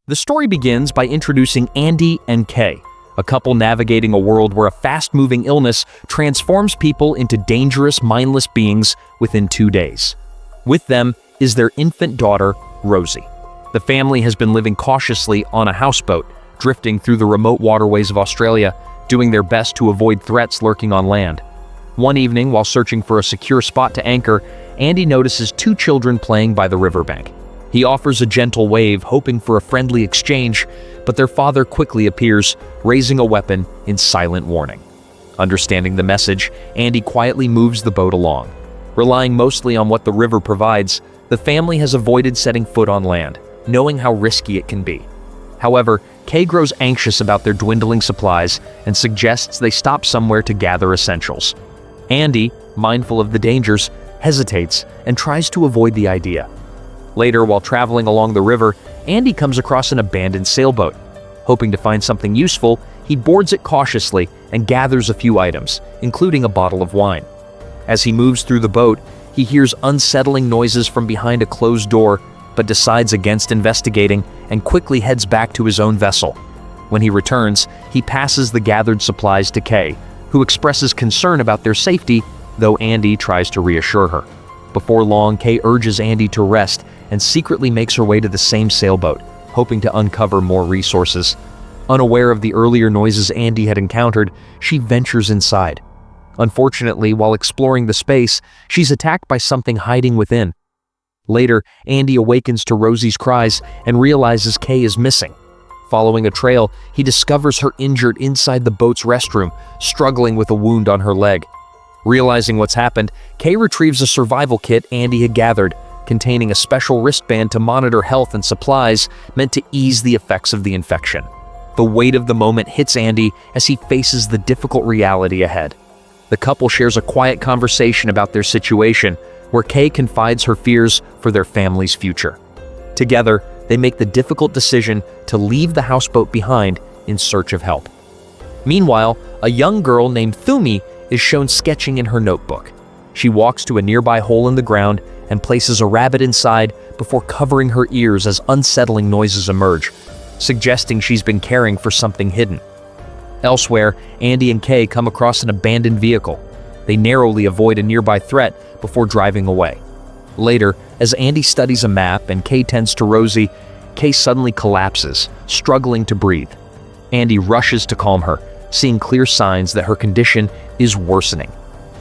The story begins by introducing Andy and Kay, a couple navigating a world where a fast-moving illness transforms people into dangerous, mindless beings within 2 days. With them is their infant daughter, Rosie. The family has been living cautiously on a houseboat, drifting through the remote waterways of Australia, doing their best to avoid threats lurking on land. One evening, while searching for a secure spot to anchor, Andy notices 2 children playing by the riverbank. He offers a gentle wave, hoping for a friendly exchange, but their father quickly appears, raising a weapon in silent warning. Understanding the message, Andy quietly moves the boat along. Relying mostly on what the river provides, the family has avoided setting foot on land, knowing how risky it can be. However, Kay grows anxious about their dwindling supplies and suggests they stop somewhere to gather essentials. Andy, mindful of the dangers, hesitates and tries to avoid the idea. Later, while traveling along the river, Andy comes across an abandoned sailboat. Hoping to find something useful, he boards it cautiously and gathers a few items, including a bottle of wine. As he moves through the boat, he hears unsettling noises from behind a closed door, but decides against investigating and quickly heads back to his own vessel. When he returns, he passes the gathered supplies to Kay, who expresses concern about their safety, though Andy tries to reassure her. Before long, Kay urges Andy to rest and secretly makes her way to the same sailboat, hoping to uncover more resources. Unaware of the earlier noises Andy had encountered, she ventures inside. Unfortunately, while exploring the space, she's attacked by something hiding within. Later, Andy awakens to Rosie's cries and realizes Kay is missing. Following a trail, he discovers her injured inside the boat's restroom, struggling with a wound on her leg. Realizing what's happened, Kay retrieves a survival kit Andy had gathered, containing a special wristband to monitor health and supplies meant to ease the effects of the infection. The weight of the moment hits Andy as he faces the difficult reality ahead. The couple shares a quiet conversation about their situation, where Kay confides her fears for their family's future. Together, they make the difficult decision to leave the houseboat behind in search of help. Meanwhile, a young girl named Thumi is shown sketching in her notebook. She walks to a nearby hole in the ground and places a rabbit inside before covering her ears as unsettling noises emerge, suggesting she's been caring for something hidden. Elsewhere, Andy and Kay come across an abandoned vehicle. They narrowly avoid a nearby threat before driving away. Later, as Andy studies a map and Kay tends to Rosie, Kay suddenly collapses, struggling to breathe. Andy rushes to calm her, seeing clear signs that her condition is worsening.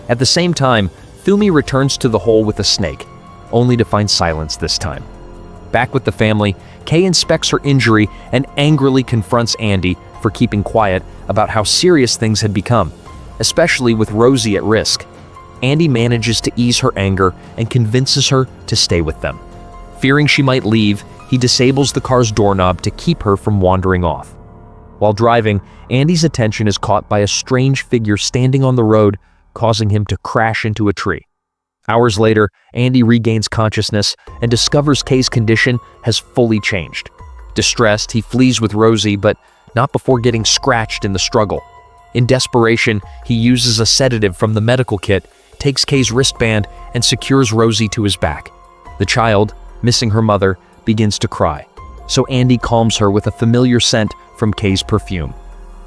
At the same time, Thumi returns to the hole with a snake, only to find silence this time. Back with the family, Kay inspects her injury and angrily confronts Andy for keeping quiet about how serious things had become, especially with Rosie at risk. Andy manages to ease her anger and convinces her to stay with them. Fearing she might leave, he disables the car's doorknob to keep her from wandering off. While driving, Andy's attention is caught by a strange figure standing on the road, causing him to crash into a tree. Hours later, Andy regains consciousness and discovers Kay's condition has fully changed. Distressed, he flees with Rosie, but not before getting scratched in the struggle. In desperation, he uses a sedative from the medical kit, takes Kay's wristband, and secures Rosie to his back. The child, missing her mother, begins to cry, so Andy calms her with a familiar scent from Kay's perfume.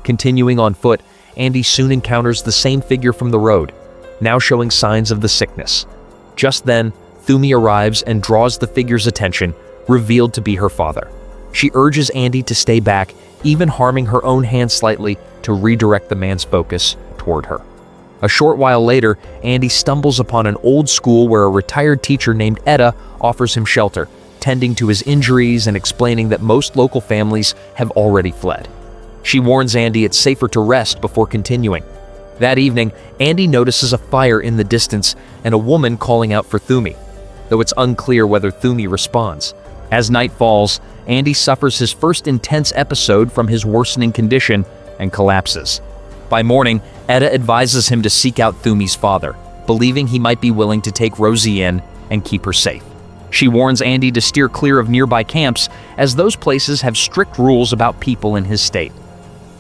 Continuing on foot, Andy soon encounters the same figure from the road, now showing signs of the sickness. Just then, Thumi arrives and draws the figure's attention, revealed to be her father. She urges Andy to stay back, even harming her own hand slightly to redirect the man's focus toward her. A short while later, Andy stumbles upon an old school where a retired teacher named Etta offers him shelter, tending to his injuries and explaining that most local families have already fled. She warns Andy it's safer to rest before continuing. That evening, Andy notices a fire in the distance and a woman calling out for Thumi, though it's unclear whether Thumi responds. As night falls, Andy suffers his first intense episode from his worsening condition and collapses. By morning, Etta advises him to seek out Thumi's father, believing he might be willing to take Rosie in and keep her safe. She warns Andy to steer clear of nearby camps, as those places have strict rules about people in his state.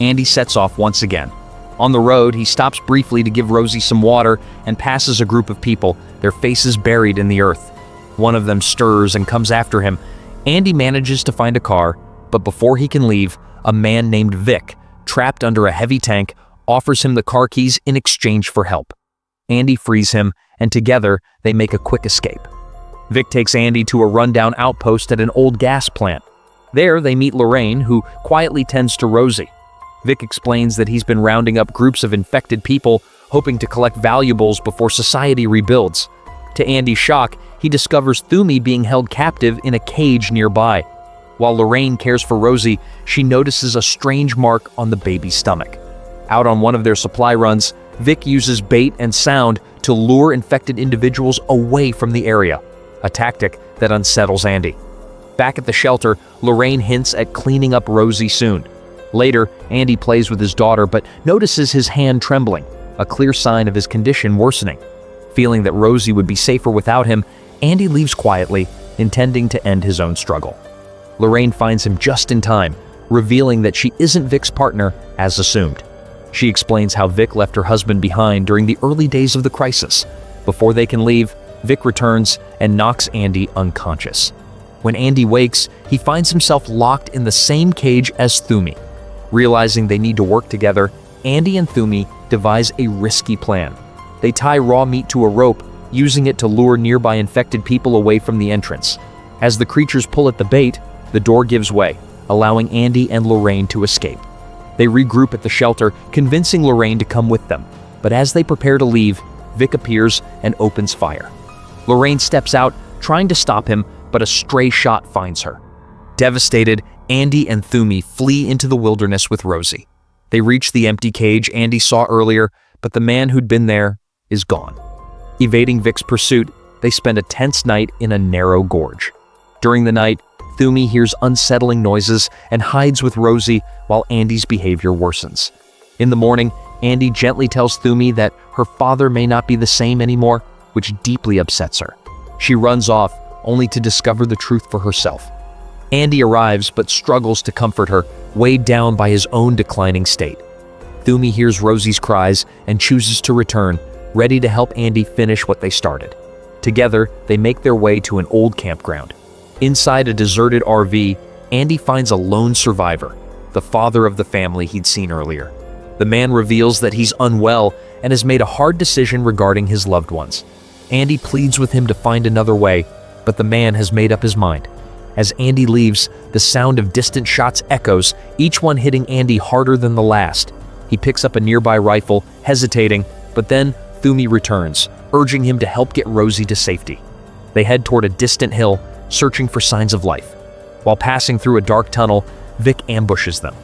Andy sets off once again. On the road, he stops briefly to give Rosie some water and passes a group of people, their faces buried in the earth. One of them stirs and comes after him. Andy manages to find a car, But before he can leave, a man named Vic, trapped under a heavy tank, offers him the car keys in exchange for help. Andy frees him, and together they make a quick escape. Vic takes Andy to a rundown outpost at an old gas plant. There they meet Lorraine, who quietly tends to Rosie. Vic explains that he's been rounding up groups of infected people, hoping to collect valuables before society rebuilds. To Andy's shock, he discovers Thumi being held captive in a cage nearby. While Lorraine cares for Rosie, she notices a strange mark on the baby's stomach. Out on one of their supply runs, Vic uses bait and sound to lure infected individuals away from the area, a tactic that unsettles Andy. Back at the shelter, Lorraine hints at cleaning up Rosie soon. Later, Andy plays with his daughter but notices his hand trembling, a clear sign of his condition worsening. Feeling that Rosie would be safer without him, Andy leaves quietly, intending to end his own struggle. Lorraine finds him just in time, revealing that she isn't Vic's partner as assumed. She explains how Vic left her husband behind during the early days of the crisis. Before they can leave, Vic returns and knocks Andy unconscious. When Andy wakes, he finds himself locked in the same cage as Thumi. Realizing they need to work together, Andy and Thumi devise a risky plan. They tie raw meat to a rope, using it to lure nearby infected people away from the entrance. As the creatures pull at the bait, the door gives way, allowing Andy and Lorraine to escape. They regroup at the shelter, convincing Lorraine to come with them. But as they prepare to leave, Vic appears and opens fire. Lorraine steps out, trying to stop him, but a stray shot finds her. Devastated, Andy and Thumi flee into the wilderness with Rosie. They reach the empty cage Andy saw earlier, but the man who'd been there is gone. Evading Vic's pursuit, they spend a tense night in a narrow gorge. During the night, Thumi hears unsettling noises and hides with Rosie while Andy's behavior worsens. In the morning, Andy gently tells Thumi that her father may not be the same anymore, which deeply upsets her. She runs off, only to discover the truth for herself. Andy arrives but struggles to comfort her, weighed down by his own declining state. Thumi hears Rosie's cries and chooses to return, ready to help Andy finish what they started. Together, they make their way to an old campground. Inside a deserted RV, Andy finds a lone survivor, the father of the family he'd seen earlier. The man reveals that he's unwell and has made a hard decision regarding his loved ones. Andy pleads with him to find another way, but the man has made up his mind. As Andy leaves, the sound of distant shots echoes, each one hitting Andy harder than the last. He picks up a nearby rifle, hesitating, but then Thumi returns, urging him to help get Rosie to safety. They head toward a distant hill, searching for signs of life. While passing through a dark tunnel, Vic ambushes them.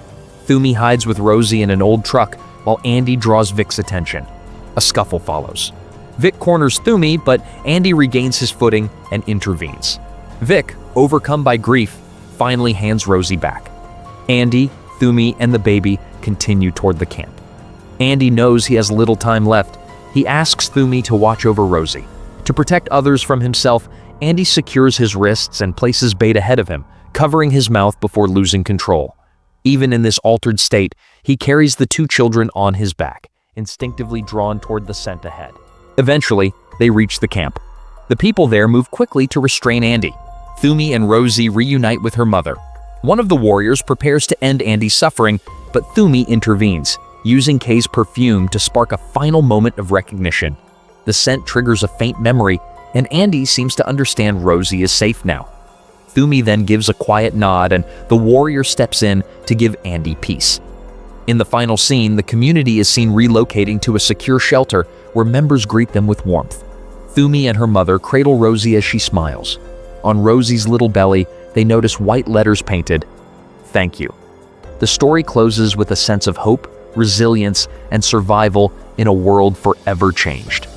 Thumi hides with Rosie in an old truck, while Andy draws Vic's attention. A scuffle follows. Vic corners Thumi, but Andy regains his footing and intervenes. Vic, overcome by grief, finally hands Rosie back. Andy, Thumi, and the baby continue toward the camp. Andy knows he has little time left. He asks Thumi to watch over Rosie. To protect others from himself, Andy secures his wrists and places bait ahead of him, covering his mouth before losing control. Even in this altered state, he carries the two children on his back, instinctively drawn toward the scent ahead. Eventually, they reach the camp. The people there move quickly to restrain Andy. Thumi and Rosie reunite with her mother. One of the warriors prepares to end Andy's suffering, but Thumi intervenes, using Kay's perfume to spark a final moment of recognition. The scent triggers a faint memory, and Andy seems to understand Rosie is safe now. Thumi then gives a quiet nod, and the warrior steps in to give Andy peace. In the final scene, the community is seen relocating to a secure shelter where members greet them with warmth. Thumi and her mother cradle Rosie as she smiles. On Rosie's little belly, they notice white letters painted, "Thank you." The story closes with a sense of hope, resilience, and survival in a world forever changed.